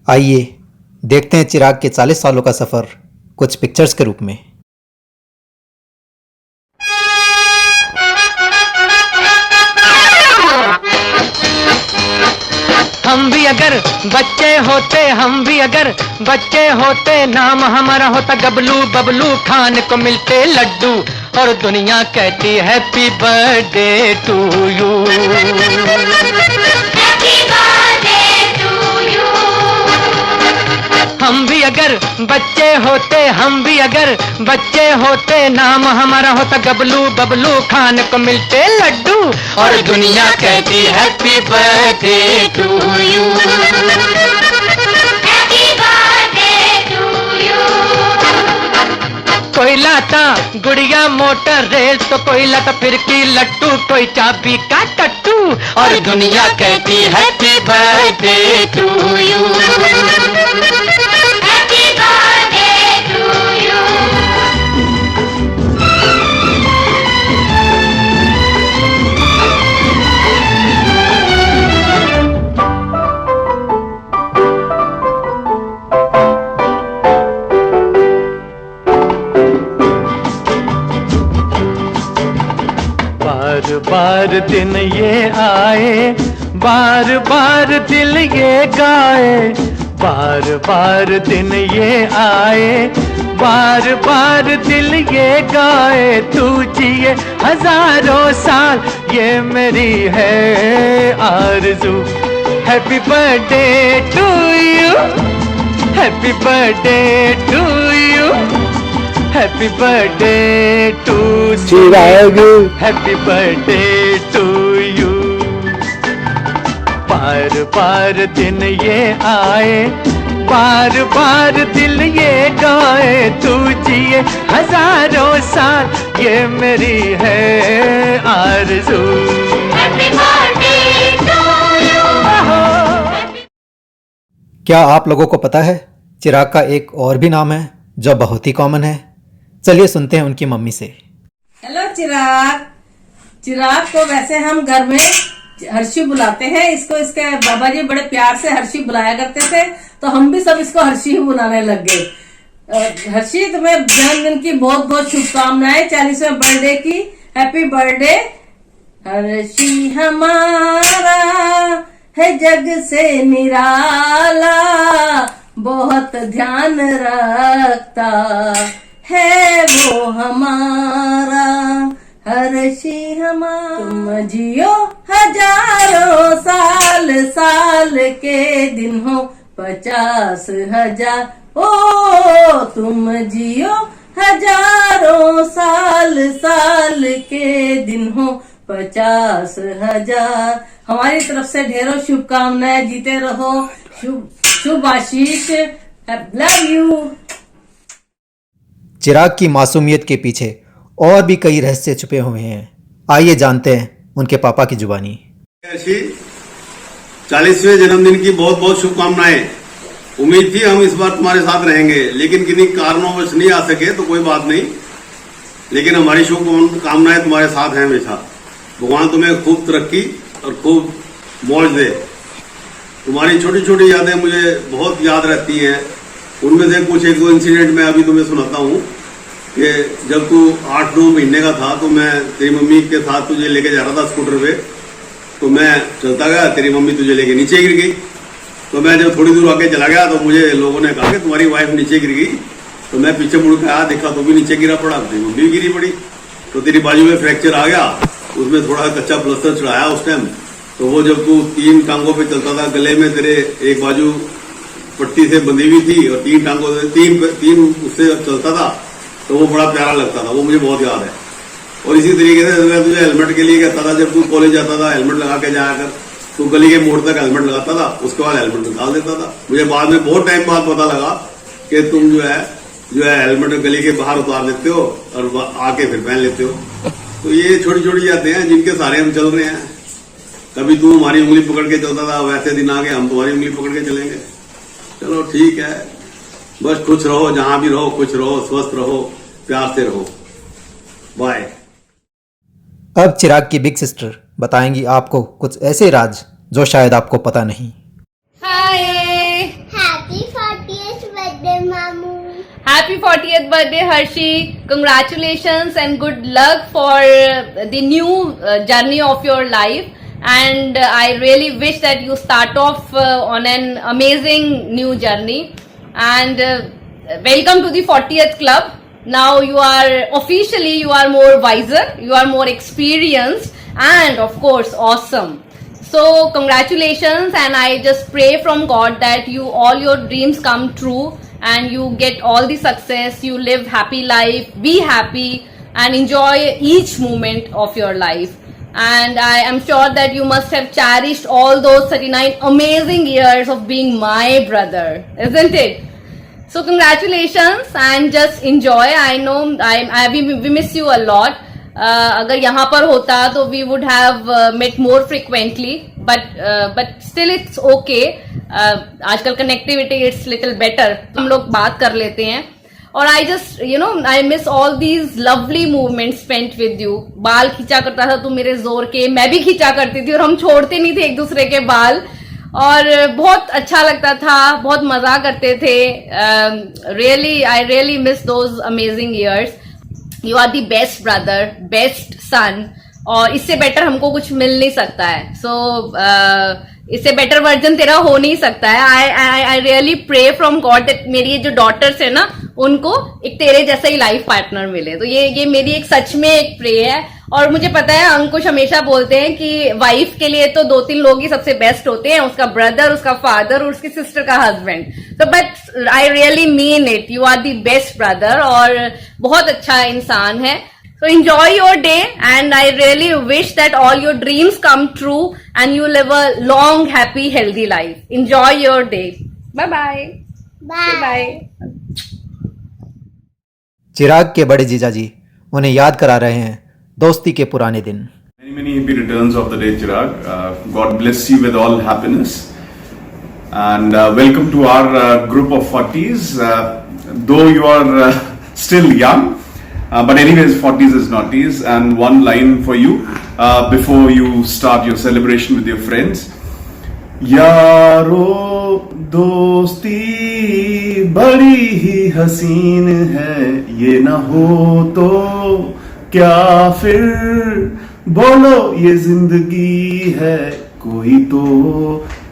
आइए देखते हैं चिराग के 40 सालों का सफ़र कुछ पिक्चर्स के रूप में। हम भी अगर बच्चे होते नाम हमारा होता गबलू बबलू खाने को मिलते लड्डू और दुनिया कहती हैप्पी बर्थडे टू यू। हम भी अगर बच्चे होते नाम हमारा होता गबलू बबलू खाने को मिलते लड्डू और दुनिया कहती हैप्पी बर्थडे टू यू। कोई लाता गुड़िया मोटर रेल तो कोई लाता फिरकी लट्टू कोई चाबी का टट्टू और दुनिया कहती हैप्पी बर्थडे टू यू। बार बार दिन ये आए, बार बार दिल ये गाए, बार बार दिन ये आए, बार बार दिल ये गाए। तू जिए हजारों साल ये मेरी है आरज़ू। Happy birthday to you, happy birthday to you, happy birthday to Chirag, happy birthday to you. बार बार दिन ये आए, बार बार दिल ये गाए। तू जिए हजारों साल ये मेरी है आरज़ू। Happy birthday to you. क्या आप लोगों को पता है चिराग का एक और भी नाम है जो बहुत ही कॉमन है? चलिए सुनते हैं उनकी मम्मी से। हेलो चिराग। चिराग को वैसे हम घर में हर्षी बुलाते हैं। इसको इसके बाबा जी बड़े प्यार से हर्षी बुलाया करते थे, तो हम भी सब इसको हर्षी ही बुलाने लग गए। हर्षी, तुम्हें जन्मदिन की बहुत बहुत शुभकामनाएं, 40वें बर्थडे की। Happy birthday. हर्षी हमारा है जग से निराला, बहुत ध्यान रखता है वो हमारा। हर्षी हमारा। तुम जियो हजारों साल, साल के दिन हो 50,000। ओ तुम जियो हजारों साल, साल के दिन हो 50,000। हमारी तरफ से ढेरों शुभकामनाएं। जीते रहो। शुभ आशीष। Love you. चिराग की मासूमियत के पीछे और भी कई रहस्य छुपे हुए हैं। आइए जानते हैं उनके पापा की जुबानी। 40वें जन्मदिन की बहुत बहुत शुभकामनाएं। उम्मीद थी हम इस बार तुम्हारे साथ रहेंगे, लेकिन किन्हीं कारणों वश नहीं आ सके, तो कोई बात नहीं। लेकिन हमारी शुभकामनाएं तुम्हारे साथ हैं हमेशा। भगवान तुम्हें खूब तरक्की और खूब मौज दे। तुम्हारी छोटी छोटी यादें मुझे बहुत याद रहती हैं। उनमें से कुछ एक दो इंसिडेंट मैं अभी तुम्हें सुनाता हूँ कि जब तू 8-9 महीने का था तो मैं तेरी मम्मी के साथ तुझे लेके जा रहा था स्कूटर पे। तो मैं चलता गया, तेरी मम्मी तुझे लेके नीचे गिर गई। तो मैं जब थोड़ी दूर आके चला गया तो मुझे लोगों ने कहा कि तुम्हारी वाइफ नीचे गिर गई। तो मैं पीछे मुड़ के आया, देखा तो भी नीचे गिरा पड़ा, तेरी मम्मी भी गिरी पड़ी। तो तेरी बाजू में फ्रैक्चर आ गया, उसमें थोड़ा कच्चा प्लास्टर चढ़ाया उस टाइम। तो वो जब तू 3 टांगों पे चलता था, गले में तेरे एक बाजू पट्टी से बंधी हुई थी और 3 टांगों से तीन उससे चलता था, तो वो बड़ा प्यारा लगता था। वो मुझे बहुत याद है। और इसी तरीके से मैं तुझे हेलमेट के लिए कहता था, जब तू कॉलेज जाता था हेलमेट लगा के जाया कर। तू गली के मोड़ तक हेलमेट लगाता था, उसके बाद हेलमेट निकाल देता था। मुझे बाद में बहुत टाइम बाद पता लगा कि तुम जो है हेलमेट गली के बाहर उतार देते हो और आके फिर पहन लेते हो। तो ये छोटी छोटी यादें हैं जिनके सहारे हम चल रहे हैं। कभी तू हमारी उंगली पकड़ के चलता था, वैसे दिन आ गए हम तुम्हारी उंगली पकड़ के चलेंगे। चलो ठीक है, बस खुश रहो, जहां भी रहो खुश रहो, स्वस्थ रहो, प्यार से रहो। बाय। अब चिराग की बिग सिस्टर बताएंगी आपको कुछ ऐसे राज जो शायद आपको पता नहीं। हाय। Happy 40th birthday, Harshi. Congratulations and good luck for the new journey of your life. And I really wish that you start off on an amazing new journey. And welcome to the 40th club. Now you are more wiser, you are more experienced, and of course awesome. So congratulations, and I just pray from God that all your dreams come true and you get all the success, you live happy life, be happy and enjoy each moment of your life. And I am sure that you must have cherished all those 39 amazing years of being my brother, isn't it? So congratulations and just enjoy. I know we miss you a lot. अगर यहाँ पर होता तो we would have met more frequently, but still it's okay. आजकल connectivity it's little better. हम लोग बात कर लेते हैं. और I just I miss all these lovely moments spent with you. बाल खींचा करता था तू मेरे जोर के, मैं भी खींचा करती थी और हम छोड़ते नहीं थे एक दूसरे के बाल. और बहुत अच्छा लगता था, बहुत मजा करते थे. I really miss those amazing years. You are the best brother, best son. और इससे बेटर हमको कुछ मिल नहीं सकता है. So इससे बेटर वर्जन तेरा हो नहीं सकता है. I really pray from God that मेरी ये जो daughters है ना, उनको एक तेरे जैसा ही लाइफ पार्टनर मिले. तो ये मेरी एक सच में एक प्रे है. और मुझे पता है अंकुश हमेशा बोलते हैं कि वाइफ के लिए तो 2-3 लोग ही सबसे बेस्ट होते हैं, उसका ब्रदर, उसका फादर और उसकी सिस्टर का हस्बैंड. तो but I really mean it, you are the best brother और बहुत अच्छा इंसान है. So enjoy your day and I really wish that all your dreams come true and you live a long, happy, healthy life. Enjoy your day. Bye-bye. Bye. चिराग के बड़े जीजा जी उन्हें याद करा रहे हैं दोस्ती के पुराने दिन. Many happy returns of the day, Chirag. God bless you with all happiness. And welcome to our group of 40s. Though you are still young, but anyways, 40s is naughties. And one line for you before you start your celebration with your friends. यारो दोस्ती बड़ी ही हसीन है, ये न हो तो क्या फिर बोलो ये जिंदगी है, कोई तो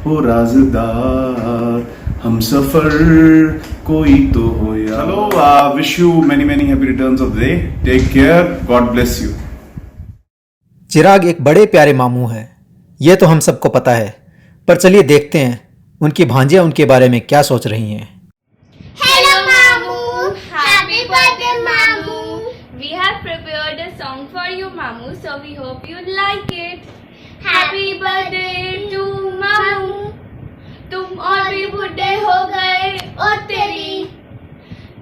हो राज़दार हम सफर कोई तो हो यार. Hello, wish you many happy returns of the day. Take care. God bless you. चिराग एक बड़े प्यारे मामू हैं, ये तो हम सबको पता है. पर चलिए देखते हैं उनकी भांजियां उनके बारे में क्या सोच रही हैं. Hello, Mamu. Happy birthday, Mamu. We have prepared a song for you, Mamu, so we hope you like it. Happy birthday to Mamu. तुम और भी बूढ़े हो गए और तेरी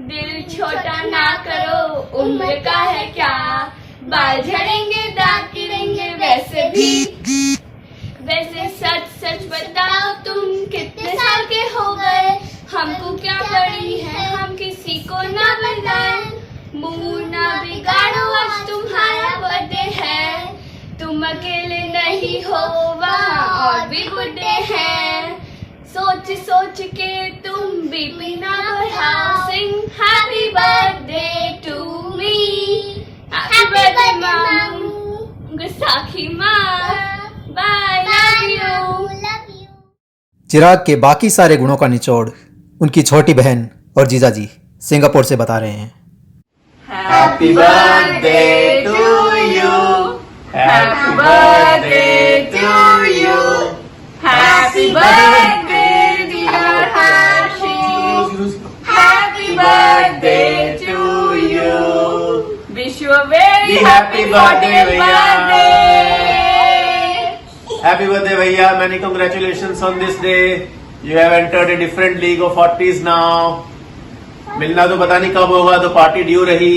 दिल छोटा ना करो, उम्र का है क्या, बाल झड़ेंगे दांत गिरेंगे वैसे भी. वैसे सच बताओ तुम कितने साल के हो गए, हमको क्या पड़ी है, हम किसी को ना बताएं. मुंह ना बिगाड़ो, आज तुम्हारा बर्थडे है, तुम अकेले नहीं हो, वहाँ और भी बूढ़े हैं. सोच के तुम बीपी ना बढ़ाओ. Sing happy birthday to me, happy birthday मामू, गुस्साखी माँ, बाय, लव यू. चिराग के बाकी सारे गुणों का निचोड़ उनकी छोटी बहन और जीजा जी सिंगापुर से बता रहे हैं. Happy birthday to you. Happy birthday to you. Happy birthday dear Harshi. Happy birthday to you. Wish you a very happy birthday भैया. Happy birthday भैया, many congratulations on this day. You have entered a different league of 40s now. मिलना तो पता नहीं कब होगा, तो party due रही.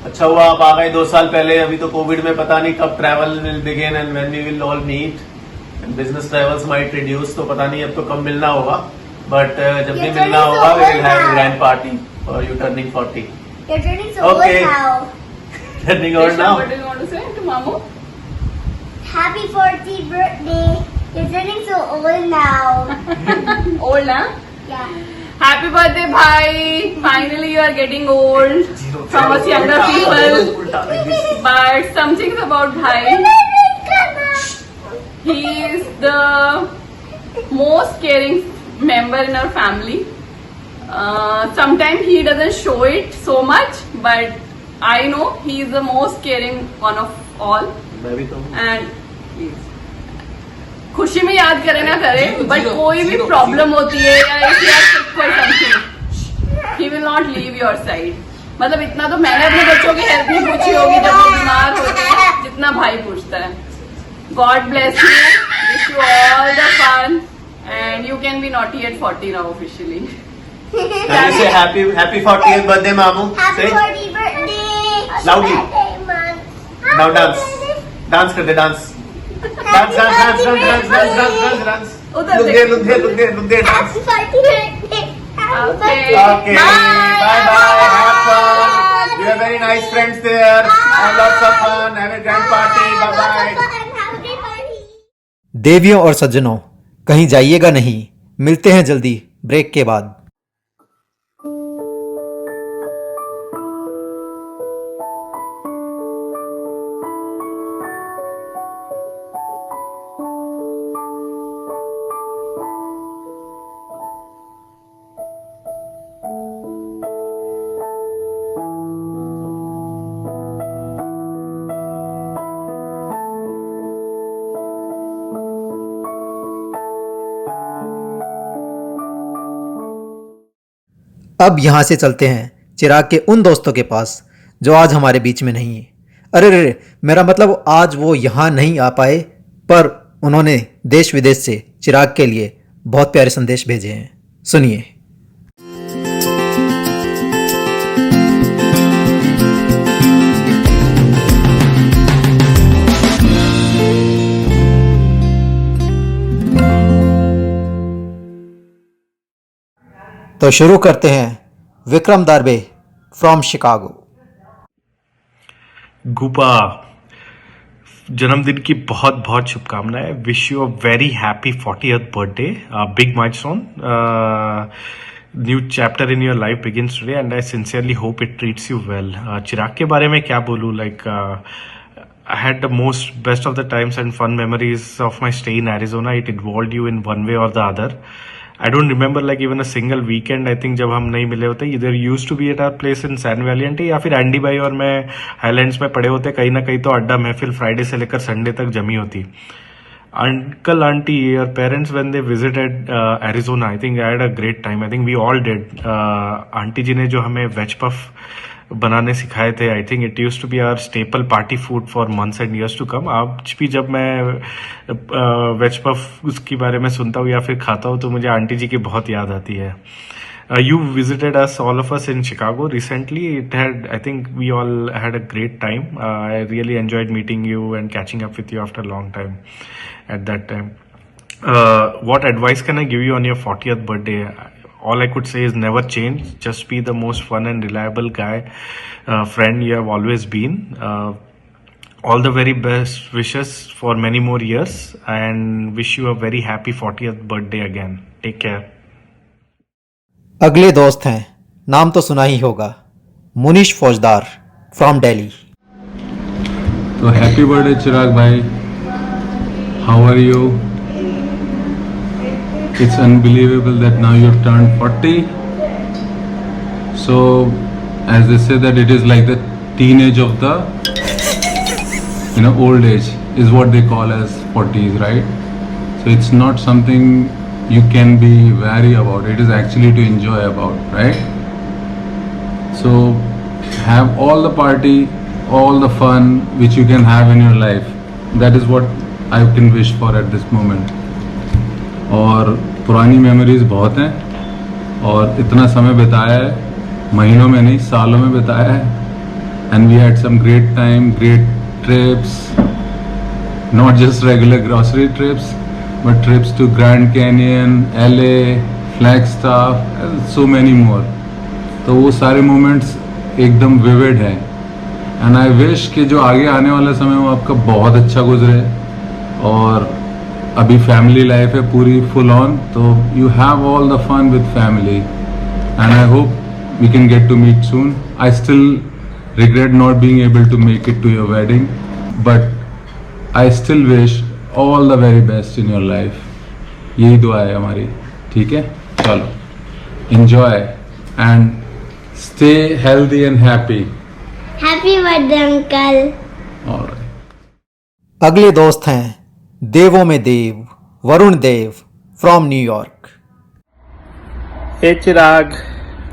अच्छा हुआ आप आ गए 2 साल पहले. अभी तो कोविड में पता नहीं कब travel will begin and when we will all meet and business travels might reduce. तो पता नहीं अब तो कब मिलना होगा, बट जब भी मिलना होगा we will have a grand party for you turning 40. You're turning so old Okay. now. Turning old now. What do you want to say to Mamu? Happy 40th birthday. You're turning so old now. Old, huh? Yeah. Happy birthday, bhai! Finally, you are getting old from us younger people. But some things about bhai. He is the most caring member in our family. Sometimes he doesn't show it so much, but I know he is the most caring one of all. And please. खुशी में याद करे ना करे, but कोई भी problem होती है या he will not leave your side. मतलब इतना तो मैंने अपने बच्चों की हेल्प नहीं पूछी होगी जब वो बीमार होते हैं जितना भाई पूछता है. God bless you, wish you all the fun and you can be naughty at 40 now officially. And you say happy 40th birthday, Mamu. Happy Say 40th birthday. Loudly. Now dance. Dance kar de, dance. Dance. उधर Look there, dance. Happy 40th birthday. Okay. Bye. Have fun. You have very nice friends there. Have lots of fun. Have a grand party. Bye. देवियों और सज्जनों, कहीं जाइएगा नहीं, मिलते हैं जल्दी ब्रेक के बाद. अब यहाँ से चलते हैं चिराग के उन दोस्तों के पास जो आज हमारे बीच में नहीं है. अरे मेरा मतलब आज वो यहाँ नहीं आ पाए, पर उन्होंने देश विदेश से चिराग के लिए बहुत प्यारे संदेश भेजे हैं. सुनिए. तो शुरू करते हैं. विक्रम दार्बे फ्रॉम शिकागो. गुपा, जन्मदिन की बहुत बहुत शुभकामनाएं. Wish you a very happy 40th birthday. Big milestone. New chapter in your life begins today and I sincerely hope it treats you well. Chirag के बारे में क्या बोलूँ, like I had the best of the times and fun memories of my stay in Arizona. It involved you in one way or the other. I don't remember like even a single weekend. I think जब हम नहीं मिले होते, either used to be at our place in San Valiente या फिर Andy भाई और मैं हाईलैंड्स में पड़े होते. कहीं ना कहीं तो अड्डा महफिल फ्राइडे से लेकर संडे तक जमी होती. Uncle, auntie, your parents when they visited Arizona, I think I had a great time. I think we all did. Aunty ji ने जो हमें वेज पफ बनाने सिखाए थे, I think it used to be our staple party food for months and years to come. आज भी जब मैं वेज पफ उसके बारे में सुनता हूँ या फिर खाता हूँ तो मुझे आंटी जी की बहुत याद आती है. You visited us, all of us in Chicago recently. I think we all had a great time. I really enjoyed meeting you and catching up with you after a long time at that time. What advice can I give you on your 40th birthday? All I could say is never change. Just be the most fun and reliable guy, friend you have always been. All the very best wishes for many more years and wish you a very happy 40th birthday again. Take care. अगले दोस्त हैं, नाम तो सुना ही होगा, मुनीश फौजदार from Delhi. तो happy birthday Chirag भाई, how are you? It's unbelievable that now you've turned 40. So, as they say that it is like the teenage of the, old age is what they call as 40s, right? So it's not something you can be wary about. It is actually to enjoy about, right? So, have all the party, all the fun which you can have in your life. That is what I can wish for at this moment. और पुरानी memories बहुत हैं और इतना समय बिताया है, महीनों में नहीं सालों में बिताया है. And we had some great time, great trips, not just regular grocery trips but trips to Grand Canyon, LA, Flagstaff, so many more. तो वो सारे मोमेंट्स एकदम विविड हैं एंड आई विश कि जो आगे आने वाला समय वो आपका बहुत अच्छा गुजरे. और अभी फैमिली लाइफ है पूरी फुल ऑन, तो you have all the fun with family. and I hope we can get to meet soon. I still regret not being able to make it to your wedding, but I still wish all the very best in your life. यही दुआ है हमारी, ठीक है? चलो, enjoy and stay healthy and happy. Happy birthday, uncle. All right. अगले दोस्त हैं देवों में देव वरुण देव फ्रॉम न्यूयॉर्क। Hey Chirag,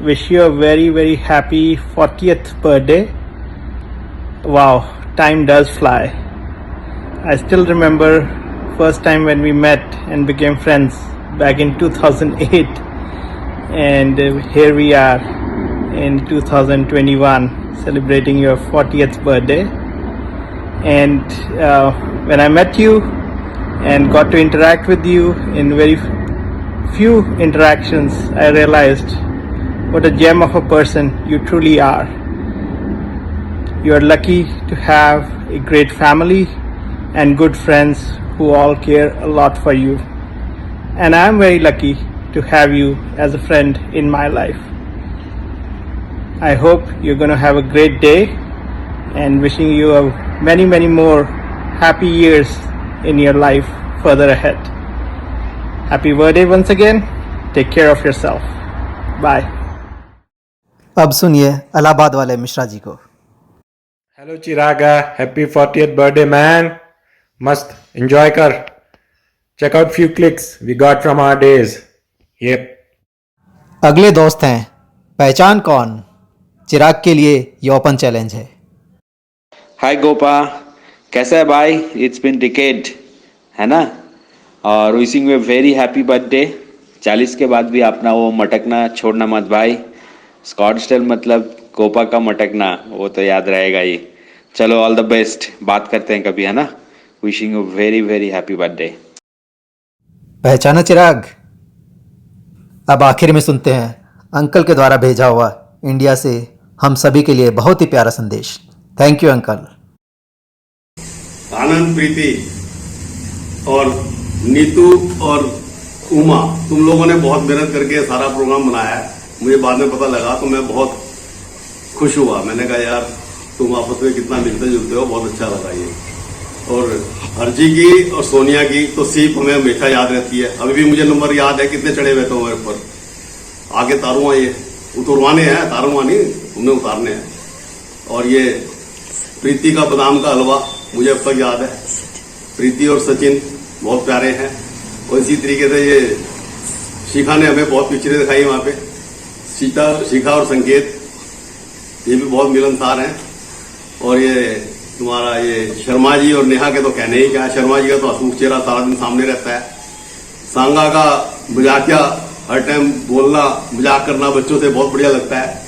wish you a very very happy 40th birthday. Wow, time does fly. I still remember first time when we met and became friends back in 2008, and here we are in 2021 celebrating your 40th birthday. And when I met you and got to interact with you in very few interactions, I realized what a gem of a person you truly are. You are lucky to have a great family and good friends who all care a lot for you. And I am very lucky to have you as a friend in my life. I hope you're going to have a great day, and wishing you many more happy years in your life further ahead. Happy birthday once again. Take care of yourself. Bye. अब सुनिए इलाहाबाद वाले मिश्रा जी को। Hello Chiraga, happy 40th birthday man. Must enjoy kar. Check out few clicks we got from our days. Yep. अगले दोस्त हैं पहचान कौन। चिराग के लिए ये ओपन चैलेंज है। हाय गोपा, कैसा है भाई? इट्स बिन डिकेड, है ना? और wishing you very happy birthday. 40 के बाद भी अपना वो मटकना छोड़ना मत भाई। स्कॉट स्टाइल मतलब गोपा का मटकना, वो तो याद रहेगा ही। चलो, ऑल द बेस्ट, बात करते हैं कभी, है ना? Wishing you very very happy birthday. पहचाना चिराग? अब आखिर में सुनते हैं अंकल के द्वारा भेजा हुआ इंडिया से हम सभी के लिए बहुत ही प्यारा संदेश। Thank you uncle. Anand, Preeti और नीतू और उमा, तुम लोगों ने बहुत मेहनत करके सारा प्रोग्राम बनाया है। मुझे बाद में पता लगा तो मैं बहुत खुश हुआ। मैंने कहा यार तुम आपस में कितना मिलते जुलते हो, बहुत अच्छा लगा ये। और हर्जी की और सोनिया की तो सीप हमें हमेशा याद रहती है। अभी भी मुझे नंबर याद है कितने चढ़े हुए थे मेरे ऊपर। आगे तारुआ, ये उतरवाने हैं, तारुआ नहीं, तुमने उतारने हैं। और ये प्रीति का बादाम का हलवा मुझे अब तक याद है। प्रीति और सचिन बहुत प्यारे हैं। और इसी तरीके से ये शिखा ने हमें बहुत पिक्चरें दिखाई वहां पे। शिखा और संकेत ये भी बहुत मिलनसार हैं। और ये तुम्हारा ये शर्मा जी और नेहा के तो कहने ही क्या है। शर्मा जी का तो हंसमुख चेहरा सारा दिन सामने रहता है। सांगा का मजाकिया, हर टाइम बोलना मजाक करना बच्चों से बहुत बढ़िया लगता है।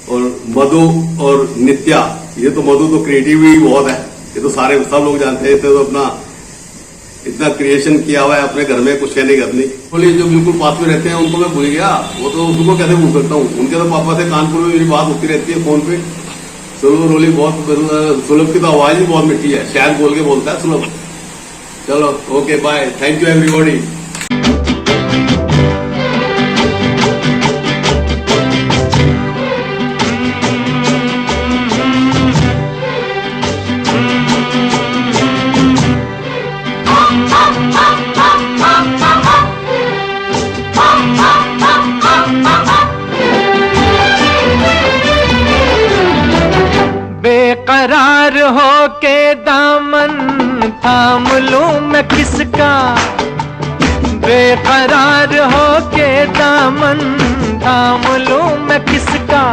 और मधु और नित्या, ये तो मधु तो क्रिएटिव ही बहुत है। ये तो सारे सब लोग जानते हैं। तो अपना इतना क्रिएशन किया हुआ है अपने घर में, कुछ कहने की नहीं। बोलिए जो बिल्कुल पास में रहते हैं उनको मैं भूल गया, वो तो उनको कैसे भूल सकता हूँ। उनके तो पापा से कानपुर में मेरी बात होती रहती है फोन पे। सुलभ रोली बहुत, सुलभ की तो आवाज ही बहुत मिठी है, शायद बोल के बोलता है सुलभ। चलो okay bye, thank you everybody. बेकरार हो के दामन थाम लूं मैं किसका, बेकरार हो के दामन थाम लूं मैं किसका,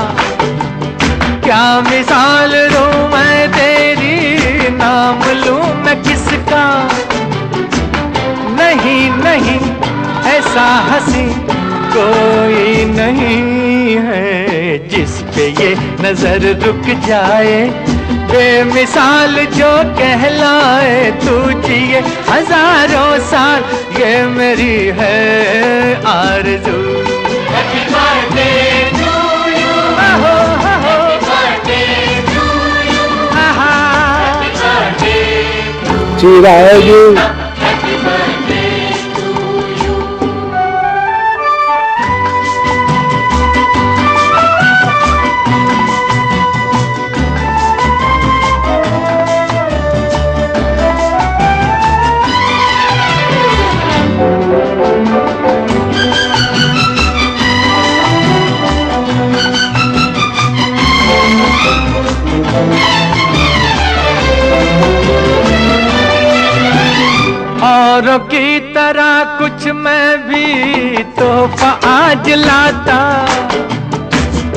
क्या मिसाल दूं मैं तेरी नाम लूं मैं किसका। नहीं नहीं ऐसा हंसी कोई नहीं है जिस पे ये नजर रुक जाए, बेमिसाल जो कहलाए। तू जिए हजारों साल ये मेरी है आरज़ू। हैप्पी बर्थडे टू यू, हो happy birthday to you, happy birthday Chirag, औरों की तरह कुछ मैं भी तोहफा आज लाता,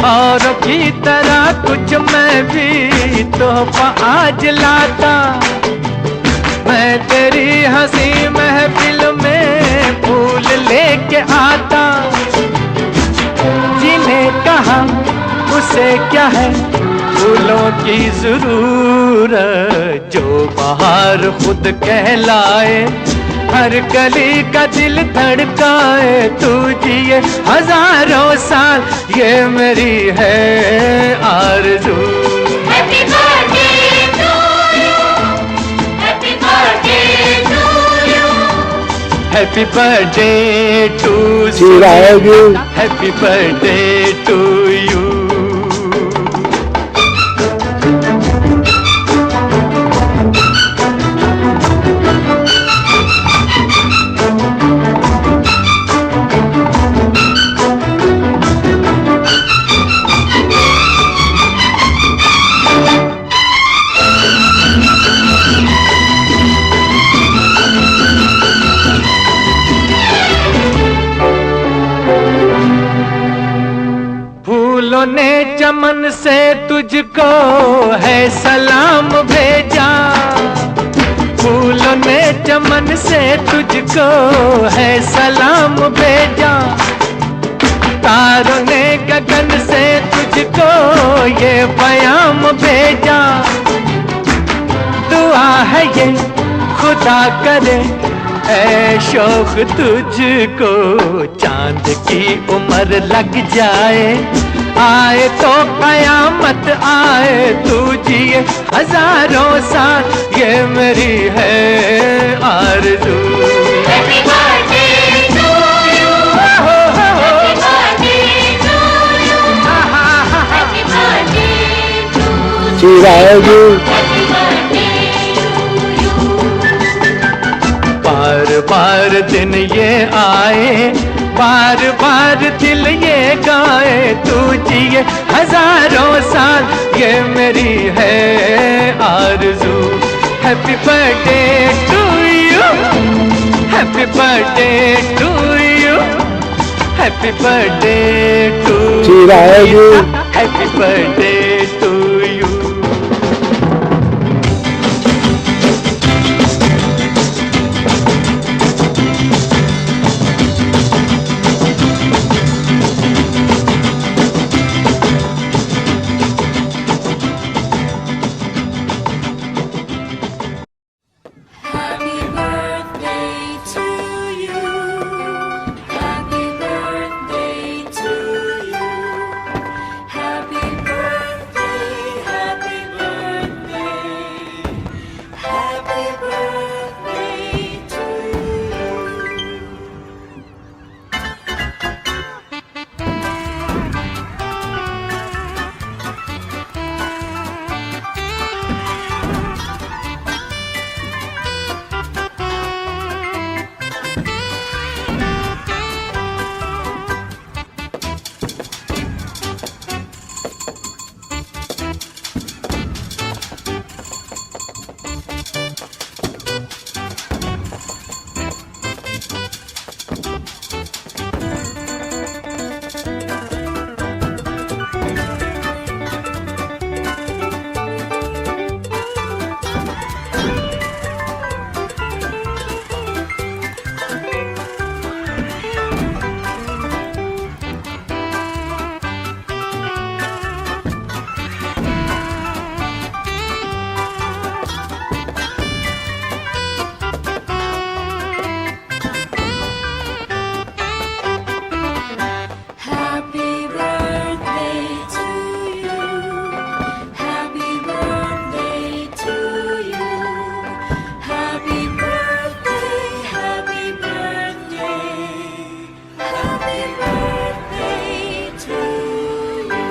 औरों की तरह कुछ मैं भी तोहफा आज लाता। मैं तेरी हंसी महफिल में फूल लेके आता। जिन्हें कहा उसे क्या है फूलों की जरूरत, जो बाहर खुद कहलाए, हर कली का दिल धड़काए। तू जिए हजारों साल ये मेरी है आरज़ू। Happy birthday to you. Happy birthday to you. Happy birthday to you. Happy birthday to you. फूलों ने चमन से तुझको है सलाम भेजा, फूलों ने चमन से तुझको है सलाम भेजा। तारों ने गगन से तुझको ये पैगाम भेजा। दुआ है ये खुदा करे ऐ शौक तुझको चांद की उम्र लग जाए, आए तो कयामत आए। तू जिए हजारों साल ये मेरी है आरज़ू। Happy birthday to you. Happy birthday to you. Happy birthday to you. Happy birthday to you. बार बार दिन ये आए, बार बार दिल ये गाए। तू जिए हजारों साल ये मेरी है आरज़ू। Happy birthday to you, happy birthday to you, happy birthday to you, happy birthday to you. Happy birthday to you. Happy birthday to you. Happy birthday, happy birthday. Happy birthday to you. Happy birthday to you. Happy birthday to you. Happy birthday, happy birthday. Happy birthday to you.